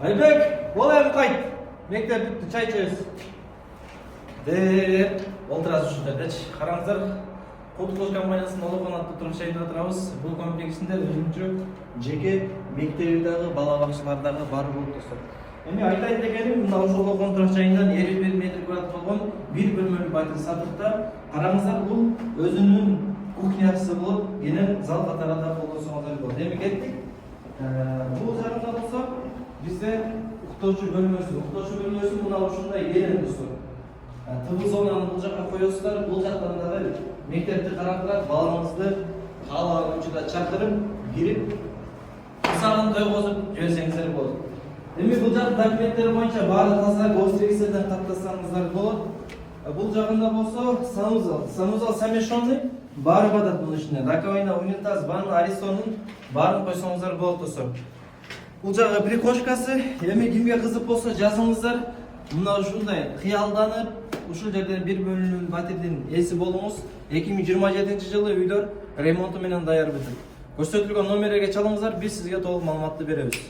Айбек, бол эми кайт. Мектеп бүтті, чай içeriz. Деп, олтырасыз ушул жердечи. Караңыздар, Кодклош компаниясынын ооруканатта туруп жайында турабыз. Бул комплексинде өзүнчө жеке мектеби дагы, бала бакчалары дагы бар болуп достор. Эми айтайын дегеним, мына ушул оорукан турак жайынан 51 метр квадрат болгон бир бөлмөлүү батир сатыкта. Караңыздар, бул өзүнүн кухнясы болуп, кенен зал катары да колдонсоңуздар болот. Эми кеттик. Бул жагында болсо бизде уктоочу бөлмөсү мына ушундай кенен достор. Тыбыл зонаны бул жакка коесуздар, бул жактан дагы мектепти караңыздар, балаңызды каалаган учурда чакырып, кирип, кысагын койгозуп жиберсеңиздер болот. Эми бул жак документтер боюнча баары таза, госрегистрден каттасаңыздар болот. Бул жагында болсо санузал замешанный, баары батат бунун ичинде. Раковина, унитаз, ванна, арестонун баарын койсоңуздар болот достор. Бул жагы прикошкасы, эми кимге кызык болсо жазыңыздар. Мына ушундай кыялданып, ушул жерден бир бөлүнүү батирдин ээси болуңуз. 2027-жылы үйлөр ремонту менен даяр бүтүп. Көрсөтүлгөн номерге чалыңыздар, биз сизге толук маалыматты беребиз.